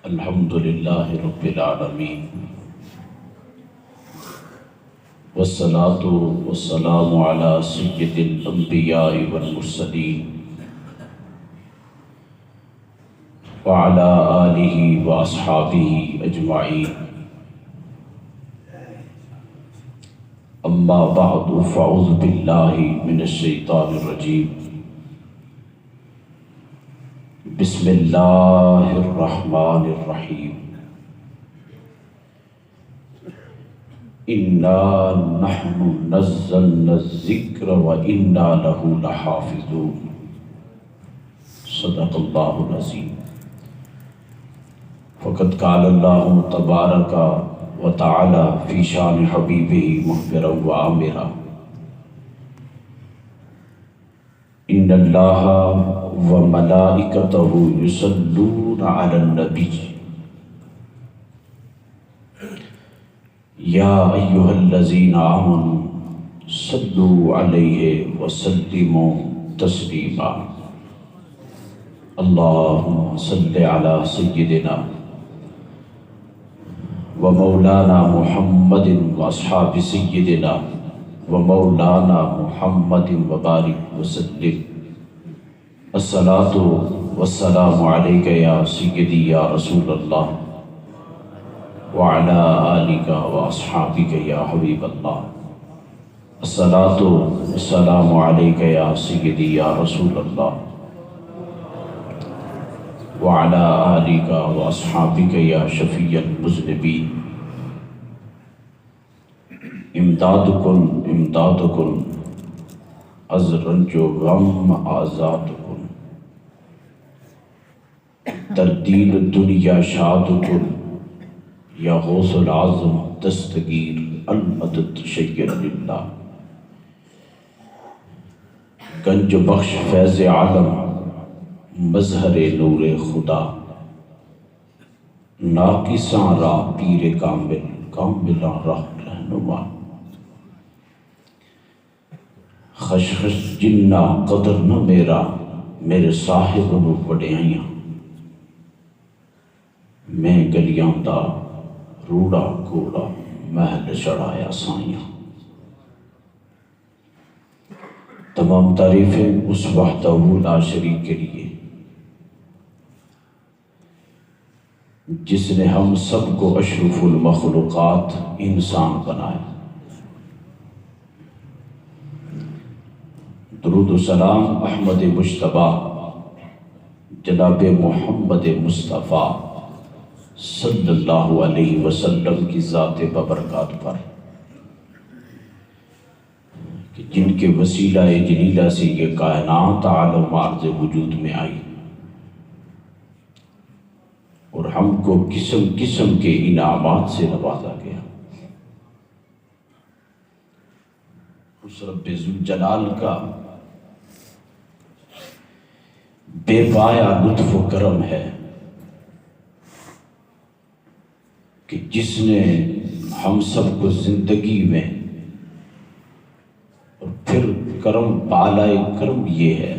الحمد للہ رب العالمین والصلاة والسلام علی سید الانبیاء والمرسلین وعلی آلہ واصحابہ اجمعین اما بعد فاعوذ باللہ من الشیطان الرجیم بسم اللہ الرحمن الرحیم انا نحن نزلنا الذکر وانا له لحافظون صدق اللہ العظیم فقد قال اللہ تبارک وتعالی فی شان حبیبہ مخبرا وآمرا ان اللہ وملائکتہ یصلون علی النبی یا ایہا الذین آمنوا صلوا علیہ وسلموا تسلیما اللہم صل علی سیدنا ومولانا محمد واصحاب سیدنا ومولانا محمد وبارک وسلم الصلاة والسلام علیک یا سیدی یا رسول اللہ وعلی آلک واصحابک یا حبیب اللہ الصلاة والسلام علیک یا سیدی یا رسول اللہ وعلی آلک واصحابک یا شفیع المذنبین امداد کن از رنج و غم آزاد کن در دین دنیا شاد کن یا غوث العظم دستگیر المدد شیر للہ گنج بخش فیض عالم مظہر نور خدا ناقصاں راہ پیر کاملاں راہ رہنما خشخش جنہ قدر نہ میرے صاحب نو وڈیائیاں میں گلیاں دا روڑا کوڑا محل چڑھایا سائیاں تمام تعریفیں اس وحدہ لا شریک کے لیے جس نے ہم سب کو اشرف المخلوقات انسان بنایا درود و سلام احمد مجتبیٰ جناب محمد مصطفیٰ صلی اللہ علیہ وسلم کی ذات ببرکات پر کہ جن کے وسیلہ جلیلہ سے یہ کائنات عالم عرض وجود میں آئی اور ہم کو قسم قسم کے انعامات سے نوازا گیا اس رب ذوالجلال کا بے پایا لطف و کرم ہے کہ جس نے ہم سب کو زندگی میں اور پھر کرم بالائے کرم یہ ہے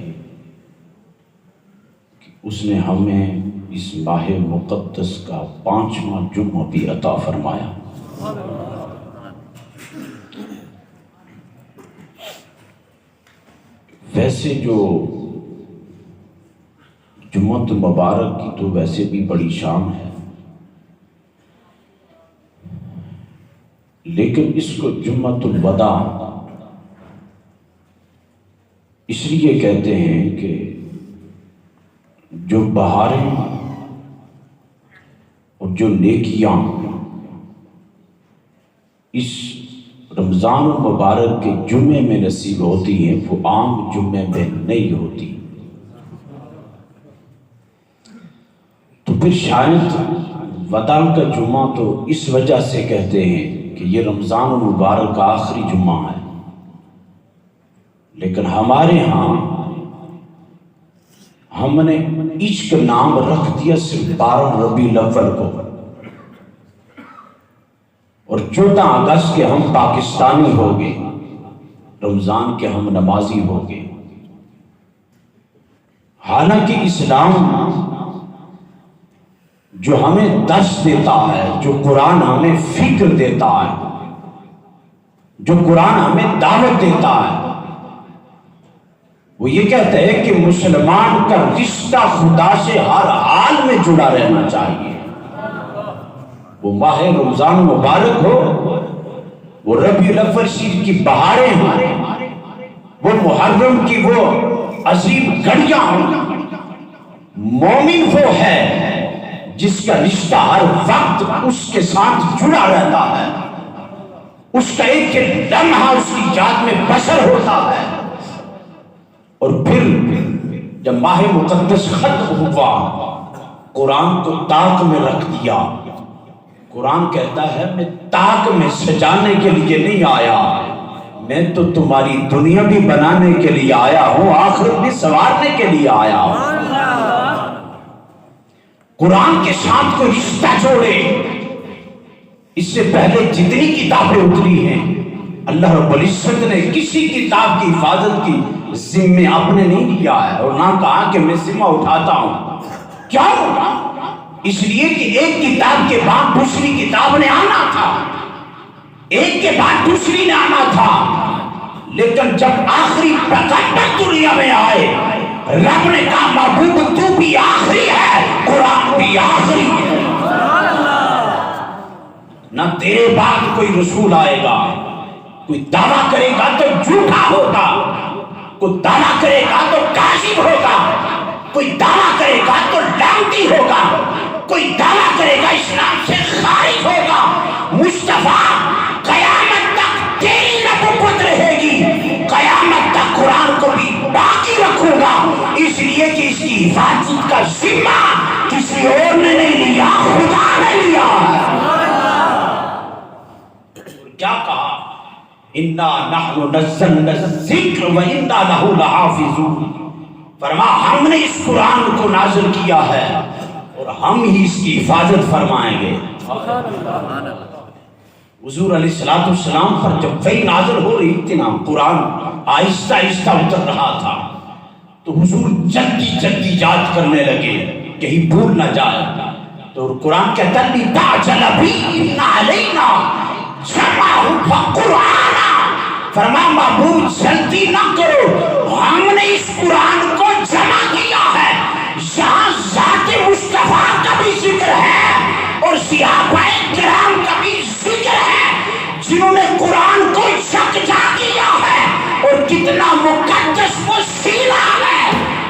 کہ اس نے ہمیں اس ماہ مقدس کا 5واں جمعہ بھی عطا فرمایا ویسے جو جمعۃ مبارک کی تو ویسے بھی بڑی شان ہے لیکن اس کو جمعۃ الوداع اس لیے کہتے ہیں کہ جو بہاریں اور جو نیکیاں اس رمضان المبارک کے جمعے میں نصیب ہوتی ہیں وہ عام جمعے میں نہیں ہوتی تو پھر شاید وداع کا جمعہ تو اس وجہ سے کہتے ہیں کہ یہ رمضان المبارک کا آخری جمعہ ہے لیکن ہمارے ہاں ہم نے عشق نام رکھ دیا صرف 12 ربیع الاول کو اور 14 اگست کے ہم پاکستانی ہو گئے رمضان کے ہم نمازی ہو گئے حالانکہ اسلام جو ہمیں درس دیتا ہے، جو قرآن ہمیں فکر دیتا ہے، جو قرآن ہمیں دعوت دیتا ہے، وہ یہ کہتا ہے کہ مسلمان کا رشتہ خدا سے ہر حال میں جڑا رہنا چاہیے۔ وہ ماہ رمضان مبارک ہو، وہ ربیع الاول شریف کی بہاریں ہوں، وہ محرم کی وہ عظیم گھڑیاں ہوں، مومن وہ ہے جس کا رشتہ ہر وقت اس کے ساتھ جڑا رہتا ہے، اس کا ایک ایک لمحہ اس کی یاد میں بسر ہوتا ہے۔ اور پھر جب ماہ مقدس ختم ہوا، قرآن کو طاق میں رکھ دیا۔ قرآن کہتا ہے میں طاق میں سجانے کے لیے نہیں آیا، میں تو تمہاری دنیا بھی بنانے کے لیے آیا ہوں، آخرت بھی سنوارنے کے لیے آیا ہوں۔ قرآن کے ساتھ کوئی رشتہ جوڑے۔ اس سے پہلے جتنی کتابیں اتری ہیں، اللہ رب العزت نے کسی کتاب کی حفاظت کی ذمہ اپنے نہیں لیا ہے، اور نہ کہا کہ میں ذمہ اٹھاتا ہوں۔ کیوں؟ اس لیے کہ ایک کتاب کے بعد دوسری کتاب نے آنا تھا، ایک کے بعد دوسری نے آنا تھا، لیکن جب آخری پیغمبر دنیا میں آئے، رب نے کہا محبوب تو بھی آخری ہے، قرآن بھی آخری ہے۔ نہ تیرے بعد کوئی رسول آئے گا، کوئی دعویٰ کرے گا تو جھوٹا ہوگا، کوئی دعویٰ کرے گا تو کاذب ہوگا، کوئی دعویٰ کرے گا تو لعنتی ہوگا، کوئی دعویٰ کرے گا اسلام سے خارج ہوگا۔ مصطفیٰ قیامت تک تیری نبوت رہے گی، قیامت تک قرآن کو بھی باقی رکھوں گا، اس لیے کہ اس کی حفاظت کا ذمہ کسی اور نے نہیں لیا، خدا نے لیا۔ کیا کہا؟ اِنَّا نَحْنُ نَزَّلْنَا الذِّكْرَ وَإِنَّا لَهُ لَحَافِظُونَ۔ فرما ہم نے اس قرآن کو نازل کیا ہے اور ہم ہی اس کی حفاظت فرمائیں گے۔ حضور علیہ السلام پر جب وحی نازل ہو رہی تھی نا، قرآن آہستہ آہستہ اتر رہا تھا، تو حضور جلدی جلدی یاد کرنے لگے کہیں بھول نہ جائے۔ تو قرآن کہتا ہے لِتَعْجَلَ بِهِ إِنَّ عَلَيْنَا جَمْعَهُ وَقُرْآنَهُ۔ فرما محبوب جلدی نہ کرو، ہم نے اس قرآن کو جمع کیا ہے۔ یہاں ذات مصطفیٰ کا بھی ذکر ہے اور صحابہ کرام کا بھی ذکر ہے، جنہوں نے قرآن کو یکجا کیا ہے۔ اور کتنا مقدس وہ سینہ ہے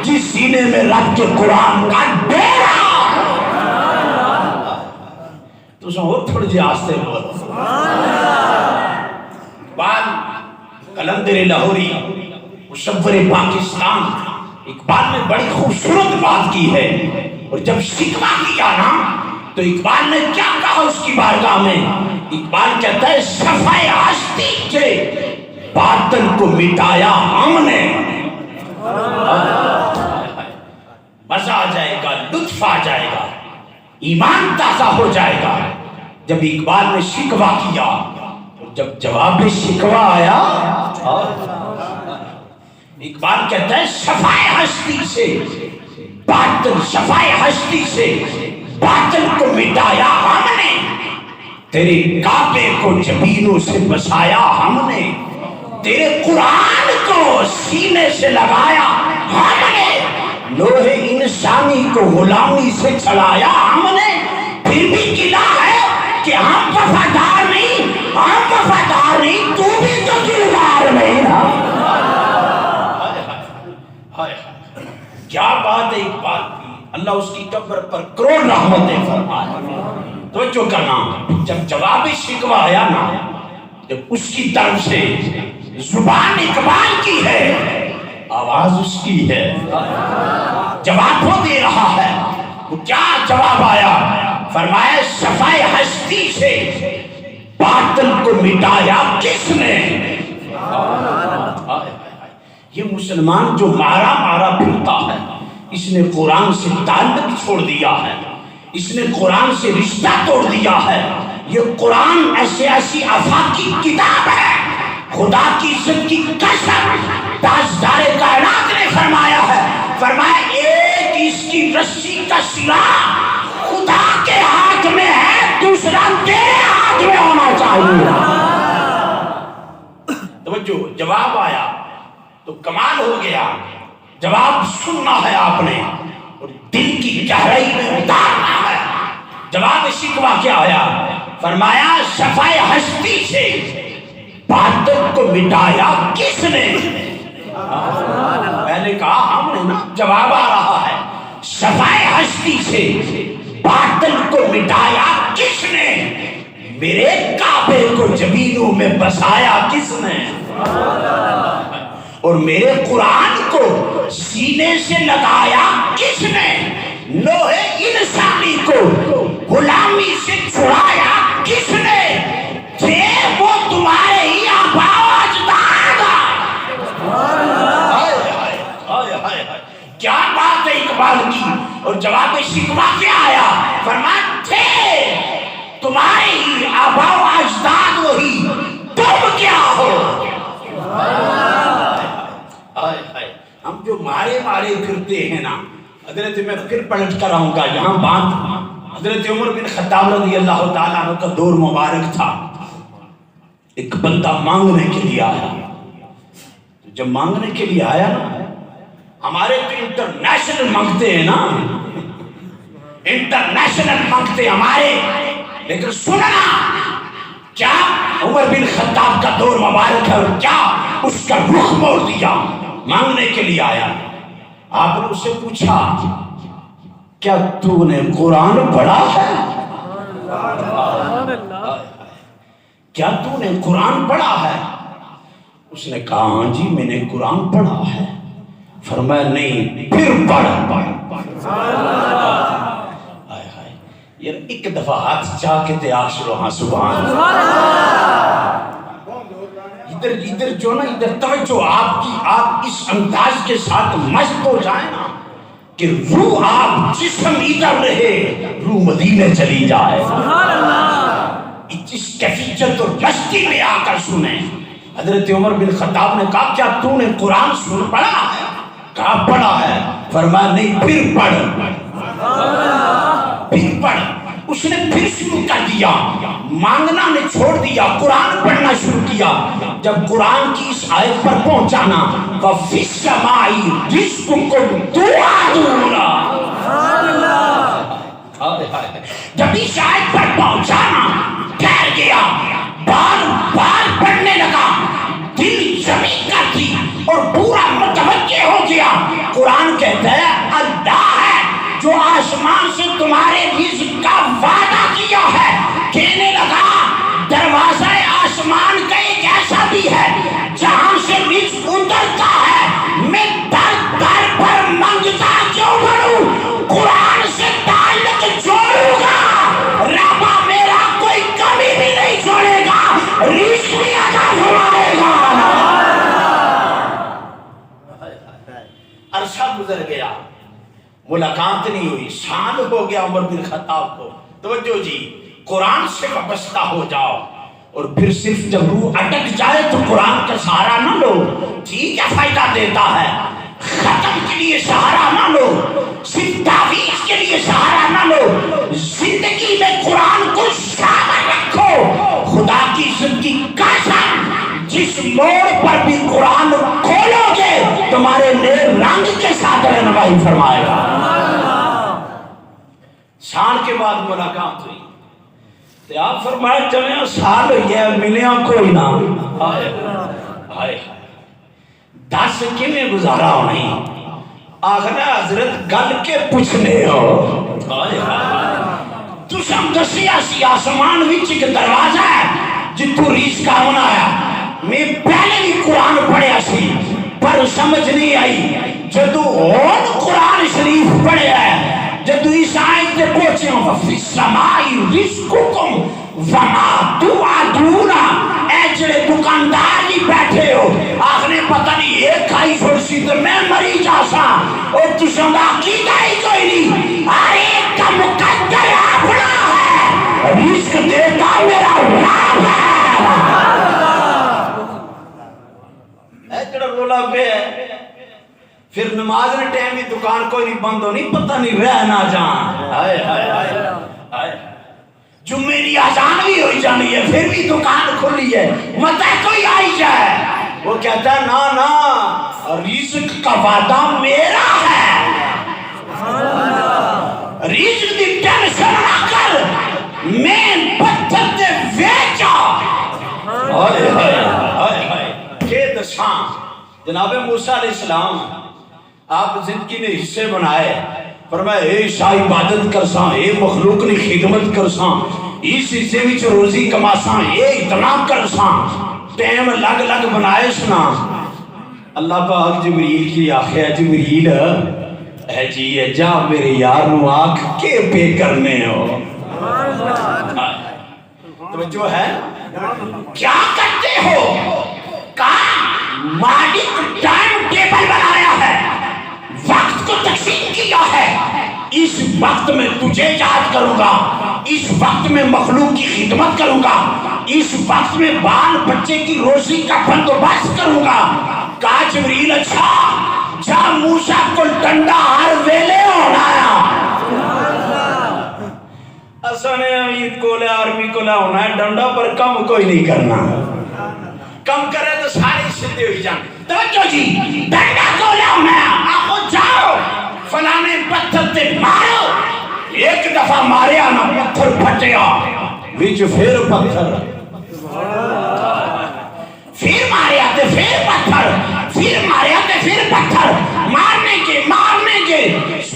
جس سینے میں رب کے قرآن کا ڈیرا۔ تو سو اور تھوڑی جی آستے بول۔ اقبال قلندر لاہوری مصور پاکستان، اقبال نے بڑی خوبصورت بات کی ہے، اور جب شکوہ کیا نا تو اقبال نے کیا کہا اس کی بارگاہ میں؟ اقبال کہتا ہے صفحۂ ہستی کے باطن کو مٹایا ہم نے۔ مزہ آ جائے گا، لطف آ جائے گا، ایمان تازہ ہو جائے گا جب اقبال نے شکوہ کیا۔ جب جواب شکوہ آیا، اقبال کہتا ہے صفحۂ ہستی سے باطن، صفحۂ ہستی سے باطن کو مٹایا ہم نے، تیرے کعبے کو جبینوں سے بسایا ہم نے، تیرے قرآن کو سینے سے لگایا ہم نے، لوح انسانی کو غلامی سے چھڑایا ہم نے۔ پھر بھی گلا ہے کہ ہم وفادار نہیں، ہم وفادار نہیں، تو بھی تو دلدار نہیں نا۔ کیا بات ہے اقبال کی، اللہ اس کی قبر پر کروڑ رحمتیں فرمائے۔ توجہ کرنا، جب جواب شکوہ آیا نا، جب اس کی طرف سے زبان اقبال کی ہے، آواز اس کی ہے، جواب وہ دے رہا ہے، وہ کیا جواب آیا؟ فرمایا صفحۂ ہستی سے باطل کو مٹایا کس نے؟ یہ مسلمان جو مارا مارا پھرتا ہے، اس نے قرآن سے تعلق چھوڑ دیا ہے، اس نے قرآن سے رشتہ توڑ دیا ہے۔ یہ قرآن ایسی آفاقی کتاب ہے، خدا کی عزت کی قسم تاجدار کائنات نے فرمایا ہے، فرمایا ایک اس کی رسی کا سرا خدا جواب آیا تو کمال ہو گیا. جواب سننا ہے آپ نے اور دل کی گہرائی میں اتارنا ہے. جواب شکوہ کیا آیا؟ فرمایا شفائے ہستی سے باطل کو مٹایا کس نے؟ میں نے کہا ہم نے نا. جواب آ رہا ہے شفائے ہستی سے باطل کو مٹایا کس نے؟ میرے کعبے کو زمینوں میں بسایا کس نے؟ اور میرے قرآن کو سینے سے لگایا کس نے؟ نوح انسانی کو غلامی سے چھڑایا کس نے؟ تھے وہ تمہارے ہی آبا و اجداد. کیا بات ہے اقبال کی. اور جواب شکوہ کیا آیا؟ فرمایا تھے تمہارے ہی آبا و اجداد وہی، تم کیا ہو؟ ہم جو مارے پھرتے ہیں نا. حضرت میں پھر پلٹ کر آؤں گا یہاں بات. حضرت عمر بن خطاب رضی اللہ تعالیٰ عنہ کا دور مبارک تھا. ایک بندہ مانگنے کے لیے آیا. جب مانگنے کے لیے آیا نا، ہمارے تو انٹرنیشنل مانگتے ہیں نا، انٹرنیشنل مانگتے ہمارے. لیکن سننا کیا عمر بن خطاب کا دور مبارک ہے اور کیا اس کا رخ موڑ دیا. مانگنے کے لیے آیا. آپ نے اس سے پوچھا کیا تو نے قرآن پڑھا ہے؟ کیا تو نے قرآن پڑھا ہے؟ اس نے کہا ہاں جی میں نے قرآن پڑھا ہے. فرمایا نہیں پھر پڑھ. یار ایک دفعہ ہاتھ چاہ کے تے آشرو ہاں سبحان ادھر جو نا ادھر توجہ آپ کی، آپ اس انداز کے ساتھ مست ہو جائے نا کہ روح آپ جسم ادھر رہے روح مدینے چلی جائے. اس کیفیت اور مستی میں آ کر سنیں. حضرت عمر بن خطاب نے کہا کیا تو نے قرآن سن پڑھا ہے؟ کہا پڑھا ہے. فرمایا نہیں پھر پڑھ. پھر پڑھ. اس نے پھر شروع کر دیا. مانگنا نے چھوڑ دیا، قرآن پڑھنا شروع کیا. جب قرآن کی اس آیت پر پہنچانا وَفِي السَّمَاءِ رِزْقُكُمْ تُوعَدُونَ، جب اس آیت پر پہنچانا ٹھہر گیا، بار بار پڑھنے لگا، دل زمین کا تھی اور پورا متوجہ ہو گیا. قرآن کہتا ہے اللہ ہے جو آسمان سے تمہارے رزق کا وعدہ کیا ہے. کہنے لگا دروازہ آسمان کا ایک ایسا بھی ہے جہاں سے رزق اترتا ہے. میں در در پر منگتا کیوں بنوں؟ قرآن سے تعلق جوڑوں گا، ربا میرا کوئی کمی بھی نہیں چھوڑے گا، رزق بھی عطا فرمائے گا. عرصہ گزر گیا، ملاقات نہیں ہوئی. سال ہو گیا عمر بن خطاب کو. توجہ جی، قرآن سے وابستہ ہو جاؤ اور پھر صرف جب روح اٹک جائے تو قرآن کا سہارا نہ لو. ٹھیک ہے فائدہ دیتا ہے، ختم کے لیے سہارا نہ لو، صرف تعویذ کے لیے سہارا نہ لو. زندگی میں قرآن کو شامل رکھو. خدا کی عزت کی قسم جس موڑ پر بھی قرآن کھولو گے تمہارے نئے رنگ کے ساتھ رہنمائی فرمائے گا. سال کے بعد ملاقات ہوئی تو آپ فرمایا چلے سال یہ ملیا کوئی نہ. ہائے 10 کیویں گزارا ہونی. آخر حضرت گل کے پوچھنے ہو. تسم دسیا سی آسمان وچ ایک دروازہ ہے جتوں رزق آنا ہے. میں پہلے بھی قرآن پڑھیا سی پر سمجھ نہیں آئی. جدو ہون قرآن شریف پڑھیا ہے، جدو اس آیت تے پہنچے ہوں وَفِي السَّمَاءِ رِزْقُكُمْ وَمَا تُوعَدُونَ، اے جڑے دکاندار ہی بیٹھے ہو آخنے پتہ نہیں ایک کھائی چھوڑسی تو میں مری جاسا اور تسوں دا عقیدہ ہی کوئی نہیں. ہر ایک کا مقدر اپنا ہے، رزق دیتا میرا رب ہے. اے جڑا رولا پہ ہے پھر نماز نے ٹائم بھی دکان کوئی نہیں بند ہونی، پتہ نہیں رہ نہ جان. ہائے ہائے ہائے، جمعے کی اذان بھی ہوئی جانی ہے پھر بھی دکان کھلی ہے، مت کوئی آئی جائے. وہ کہتا ہے نا نا رزق کا وعدہ میرا ہے، رزق دی ٹینشن نہ کر، میں پتھر تے ویچا۔ ہائے ہائے ہائے ہائے کہ دساں جناب موسیٰ علیہ السلام آپ زندگی نے حصے بنائے، فرمایا اے شاہ عبادت کرساں، اے مخلوق نے خدمت کرساں، اس حصے وچ روزی کماساں، اے اتنا کرساں، ٹائم لگ لگ بنائے سنا۔ اللہ پاک جبریل کی آخیا جبریل اے جی جا میرے یار نو آنکھ کے پے کرنے ہو۔ توجہ ہے کیا کرتے ہو؟ کام مالک ٹائم ٹیبل بنایا ہے، وقت کو تقسیم کیا ہے، اس وقت میں تجھے یاد کروں گا، اس وقت میں مخلوق کی خدمت کروں گا، اس وقت میں بال بچے کی روزی کا بندوبست کروں گا۔ کہا جبریل اچھا جا موسیٰ کو ڈنڈا ہر ویلے ہونایا۔ اسانے امید کو لے آرمی کو لے ہونا ہے ڈنڈا پر کم کوئی نہیں کرنا، کم کرے تو سارے سدھے ہوئی جان۔ توجہ جی ڈنڈا کو لے ہونا ہے، آپ جاؤ فلانے پتھر تے مارو، ایک دفعہ ماریا نا پتھر پھٹیا وچ پھر پتھر، پھر ماریا تے پھر پتھر، پھر ماریا تے پھر پتھر، مارنے کے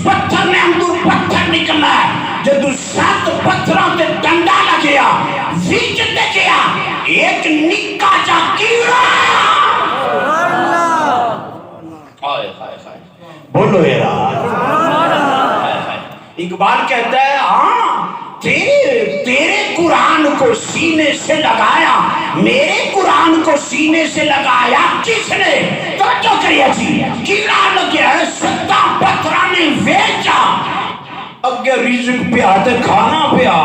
پتھر نے اندر پتھر نکلنا ہے۔ جدو 7 پتھروں تے ڈنڈا لگیا وچ دیکھیا ایک نکا جا کیڑا، بولو یرا۔ اقبال کہتا ہے ہاں تیرے قرآن کو سینے سے لگایا، میرے قرآن کو سینے سے لگایا کس نے؟ توجہ کریے جی کیڑا لگیا ہے 7 پتھروں نے ویچا، اگے رزق پیا تے کھانا پیا۔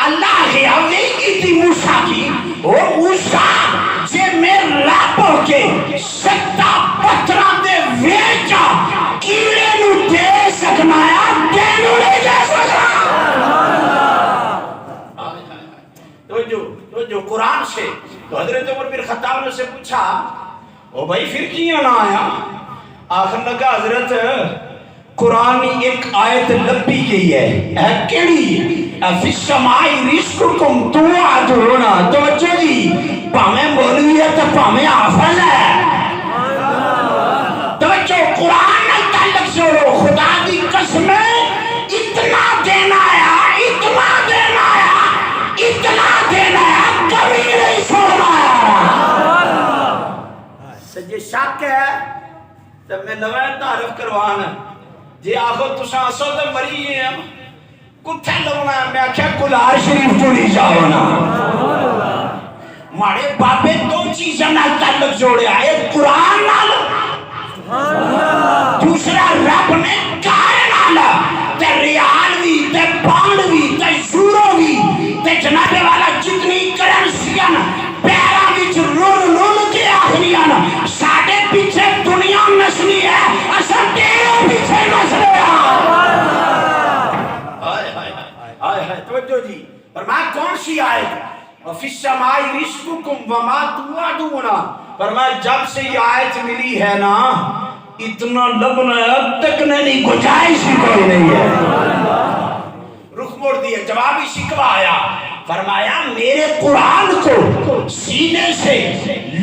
اللہ گیا ویگی تھی موسیٰ کی، او موسیٰ جے میں رب ہو کے 7 پتھروں دے ویچا کیڑے نو دے سکنا ہے، تینو نہیں دے سکنا۔ جو قرآن سے تو حضرت عمر بن خطاب نے سے پوچھا او بھائی پھر کیوں نہ آیا؟ آخر لگا حضرت قرآن ایک آیت لبی گئی ہے کیڑی؟ فی السماء رزقکم توعدون۔ توجہ جی پامیں مولوی ہے تو پامیں حافظ ہے، توجہ قرآن نہ تعلق جوڑو، خدا دی قسم اتنا دینا آیا، اتنا دینا آیا، اتنا دینا آیا، کبھی نہیں چھوڑنا آیا۔ سجے شک ہے تو میں لوائے تعریف کروانا جی آخو تساں اسو تے مری ہیں کتھے لونا ہے؟ میں کیا کلار شریف چوڑی جاؤنا۔ مارے بابے 2 چیزیں نال تعلق جوڑے آئے، قرآن نال، دوسرا رب نے کار نال، تے ریال بھی تے پاؤنڈ بھی تے یورو بھی تے جناب والا جتنی کرنسیاں پیرا وچ رول کے آخریاں ساڈے پیچھے دنیا نسلی ہے، اساں تیرے پیچھے نسلے ہیں۔ توجہ جی فرمایا کون سی آیت؟ وفی السماء رزقکم وما توعدون۔ فرمایا جب سے یہ آیت ملی ہے نا اتنا لبنا ہے اب تک نہیں، گنجائش ہی کوئی نہیں ہے۔ رخ موڑ دیا، جوابی شکوہ آیا، فرمایا میرے قرآن کو سینے سے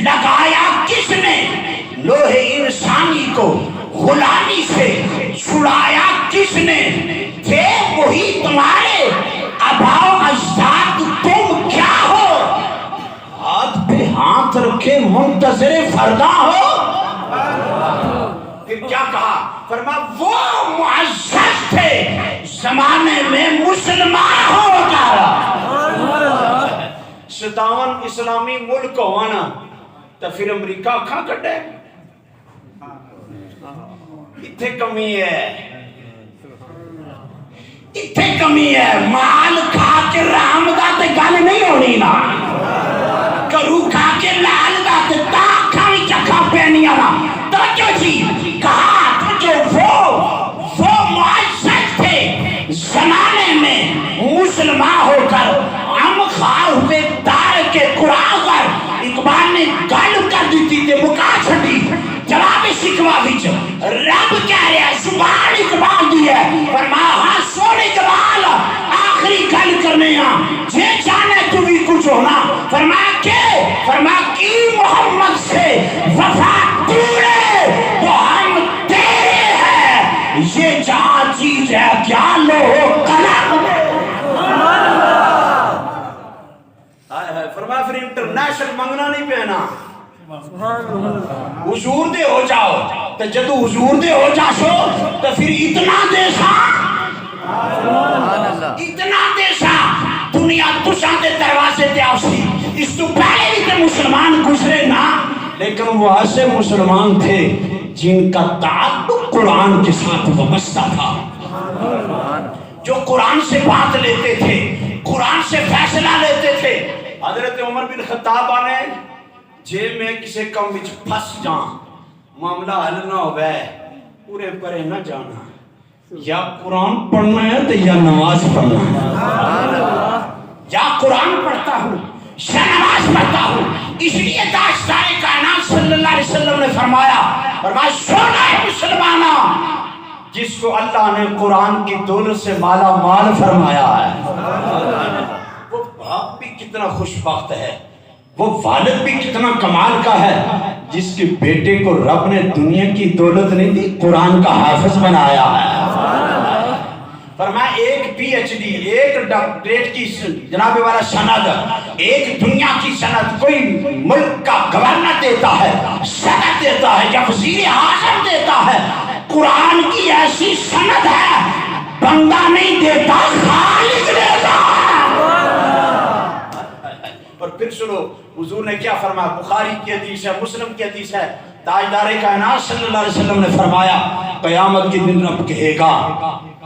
لگایا کس نے؟ لوح انسانی کو غلامی سے چھڑایا کس نے؟ تھے وہی تمہارے آباؤ اجداد، تم کیا ہو؟ ہاتھ پہ ہاتھ رکھے منتظر فردا ہو۔ پھر کیا کہا؟ فرمایا وہ معزز تھے زمانے میں مسلمان ہو کر۔ 57 اسلامی ملک ہونا تو پھر امریکہ کھاں کٹے، اتھے کمی ہے، اتھے کمی ہے۔ مال کھا کے رام دا تے گل نہیں ہونی نا، کرو کھا کے لال دا تے تاکھا بھی چکھا پینیا نا۔ توجہ جی کہا جو وہ معزز تھے زمانے میں مسلمان ہو کر ہم خواہ ہوئے دار کے قرآن پر۔ اقبال نے گل کر دیتی تے مکا چھٹی جواب شکوا وچ رب کہہ رہا ہے زبان اقبال دی ہے فرمایا ہاں سونے اقبال آخری گل کرنے ہاں جے جانے تو بھی کچھ ہونا فرمایا کہ فرمایا کی محمد سے وفا پورے تو ہم تیرے ہیں یہ جہاں چیز ہے کیا لو قلم فرمایا پھر انٹرنیشنل منگنا نہیں پہنا حضور دے ہو جاؤ تو جدو حضور دے ہو جاسو تو پھر اتنا دیسا دنیا تساں دے دروازے تے آوسی اس تو پہلے بھی تے مسلمان گزرے نا لیکن وہ ایسے مسلمان تھے جن کا تعلق قرآن کے ساتھ وابستہ تھا جو قرآن سے بات لیتے تھے قرآن سے فیصلہ لیتے تھے حضرت عمر بن خطاب آنے جے میں کسی کم وچ پھس جاؤں معاملہ حل نہ ہوئے پورے پرے نہ جانا یا قرآن پڑھنا ہے تو یا نماز پڑھنا ہے یا قرآن پڑھتا ہوں یا نماز پڑھتا ہوں اس لیے تاجدار کائنات صلی اللہ علیہ وسلم نے فرمایا سونا ہے مسلمانہ جس کو اللہ نے قرآن کی دولت سے مالا مال فرمایا ہے وہ باپ بھی کتنا خوشبخت ہے وہ والد بھی کتنا کمال کا ہے جس کے بیٹے کو رب نے دنیا کی دولت نہیں دی قرآن کا حافظ بنایا ہے فرمایا ایک پی ایچ ڈی ایک ڈاکٹریٹ کی جناب والا سند ایک دنیا کی سند کوئی ملک کا گورنر دیتا ہے صدر دیتا ہے یا وزیر اعظم دیتا ہے قرآن کی ایسی سند ہے بندہ نہیں دیتا خالق دیتا اور پھر سنو حضور نے کیا فرمایا بخاری کی حدیث ہے مسلم کی حدیث ہے تاجدار کائنات صلی اللہ علیہ وسلم نے فرمایا قیامت کے دن رب کہے گا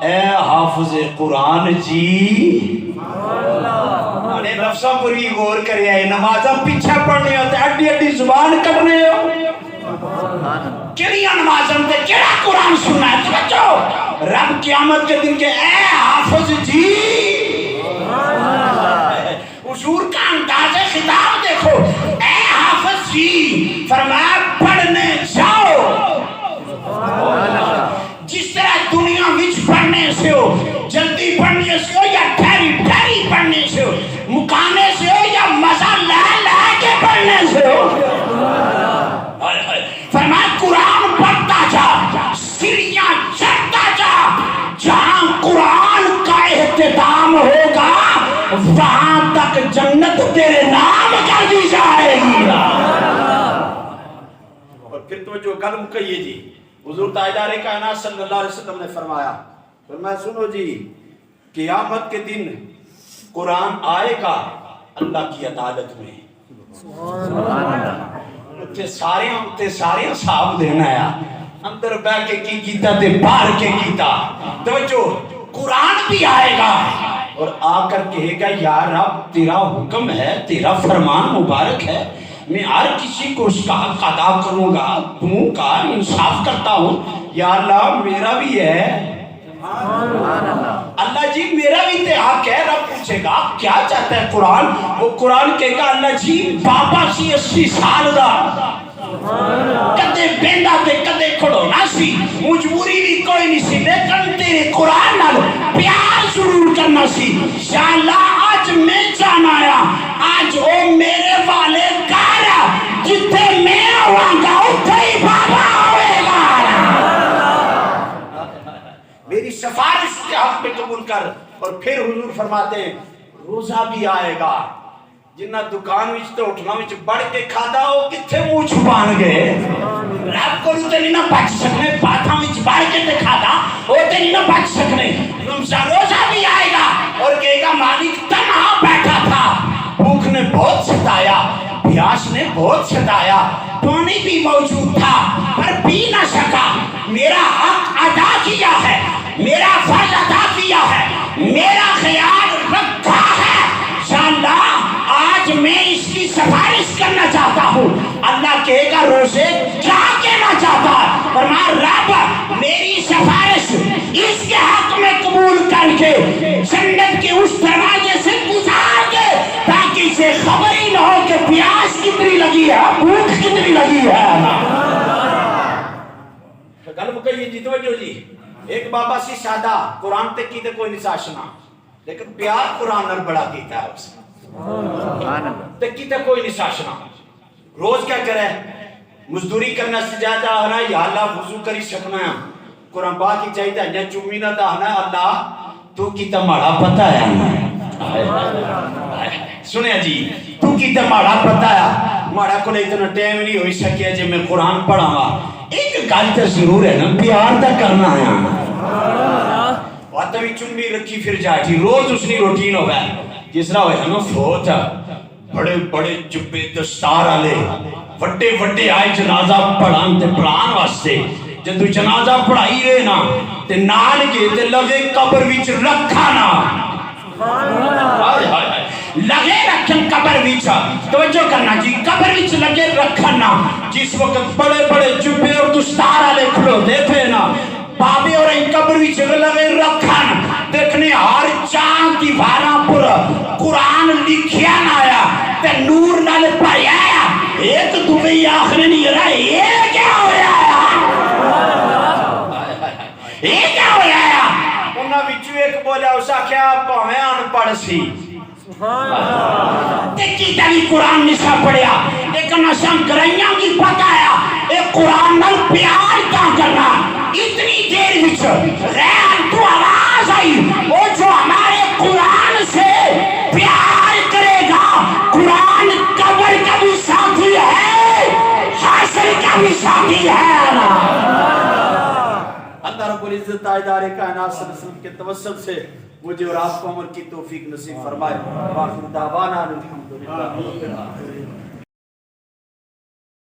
اے حافظ قرآن جی انے نفسہ پوری غور کرے آئے نمازہ پیچھے پڑھنے ہوتے اڈی اڈی زبان کرنے ہو کیڑیاں نمازاں تے کیڑا قرآن سننا ہے توجہ رب قیامت کے دن کے اے حافظ جی حضور کا انداز خطاب دیکھو اے حافظ جی فرمایا پڑھنے جاؤ جس طرح دنیا وچ پڑھنے سے ہو جلدی پڑھنے سے ہو یا ٹھہری ٹھہری پڑھنے سے ہو مکانے سے ہو یا مزہ لے لے کے پڑھنے سے ہو فرمایا قرآن پڑھتا جا سیڑھیاں چڑھتا جا جہاں قرآن کا اہتمام ہوگا وہاں تک جنت تیرے نام کر دی جائے گی اور پھر تو جو قلم کہیے جی حضور تاجدار کائنات صلی اللہ علیہ وسلم نے فرمایا سنو جی قیامت کے دن قرآن آئے گا اللہ کی عدالت میں تے سارے صاحب دینا ہے اندر بہ کے کی کیتا تے باہر کے کیتا توجہ قرآن بھی آئے گا اور آ کر کہے گا یا رب تیرا حکم ہے تیرا فرمان مبارک ہے میں ہر کسی کو اس کا حق ادا کروں گا دوں گا انصاف کرتا ہوں یا اللہ میرا بھی ہے اللہ جی میرا بھی تے حق ہے رب پوچھے گا کیا چاہتا ہے قرآن وہ قرآن کہے گا اللہ جی بابا سی 80 سال دا کدے بیندا تے کدے کھڑونا سی مجبوری بھی کوئی نہیں سی لیکن تیرے قرآن نال پیار ضرور کرنا سی یا اللہ آج میں جانا آیا آج او میرے والے کارا جتے میں آواں گا اتھے ہی بابا ہوئے گا میری سفارش کے حق میں قبول کر اور پھر حضور فرماتے ہیں روزہ بھی آئے گا جنہ دکان وچ تے اٹھنا وچ بڑھ کے کھادا او کتھے منہ چھپان گئے رب کو تے نہیں نہ بچ سکنے باتاں وچ بڑھ کے تے کھادا او تے نہیں نہ بچ سکنے رمضان روزہ بھی آئے گا اور کہے گا مالک تنہا بیٹھا تھا بھوک نے بہت ستایا پیاس نے بہت ستایا پانی بھی موجود تھا پر پی نہ سکا میرا حق ادا کیا ہے میرا فرض ادا کیا ہے میرا خیال رکھا ہے یا اللہ آج میں اس کی سفارش کرنا چاہتا ہوں اللہ کہے گا روزے کیا کہنا چاہتا ہے فرمایا رب میری سفارش اس کے حق میں قبول کر کے جنت کے اس دروازے سے گزار کے تاکہ اسے خبر ہی نہ ہو کہ پیاس کتنی لگی لگی ہے نا گل مکئی جی توجہ جی ایک بابا سی سادہ قرآن تے کی تے کوئی نہیں ساشنا لیکن پیار قرآن نال بڑا کیتا ہے اس تے کی تے کوئی نہیں ساشنا روز کیا کرے مزدوری کرنا سجادہ آنا یا اللہ وضو کری سکنا ہے قرآن پاک کی چاہیے تھا چومی نہ دہنا اللہ تو کی تے ماڑا پتہ ہے سنیا جی تو کی تے ماڑا پتہ ہے ماڑا کو اتنا ٹائم نہیں ہوئی سکیا جی میں قرآن پڑھا گا ایک گل تے ضرور ہے نا پیار تے کرنا ہے اور تبھی چنبی رکھی پھر جاتی روز اس نے روٹین ہو گئے جس طرح ہوئے ہمیں فوت بڑے بڑے جبے دستار آلے وڈے وڈے آئے جنازہ پڑھان تے پڑھان واسطے جب تو جنازہ پڑھائی رہے نا تے نال کے تے لگے قبر وچ رکھا نا لگے رکھن قبر وچ توجہ کرنا جی قبر وچ لگے رکھن نا جس وقت بڑے بڑے جبے اور دستار والے کھلوتے تھے نا بابے اور ان قبر وچ لگے رکھن دیکھنے ہر چاند کی واراں پر قرآن لکھیا نہ آیا تے نور نال پڑھیا ایک دبئی آخر نہیں رہا یہ کیا ہو رہا یہ کیا ہو رہا ہے انہاں وچوں ایک بولیا اس آکھیا بھاویں ان پڑھ سی تے کیتا بھی قرآن نشا پڑھیا لیکن نشان گرائیاں کی پتہ ہے اے قرآن نال پیار کیا کرنا اتنی دیر وچ غیر تو آواز آئی وہ جو ہمارے قرآن سے پیار کرے گا قرآن قبر کا بھی ساتھی ہے حاصل کا بھی ساتھی ہے اللہ رب العزت تاجدار کائنات صلی اللہ علیہ وسلم کے توسل سے مجھے اور آپ کو عمل کی توفیق نصیب فرمائے. وآخر دعوانا الحمدللہ.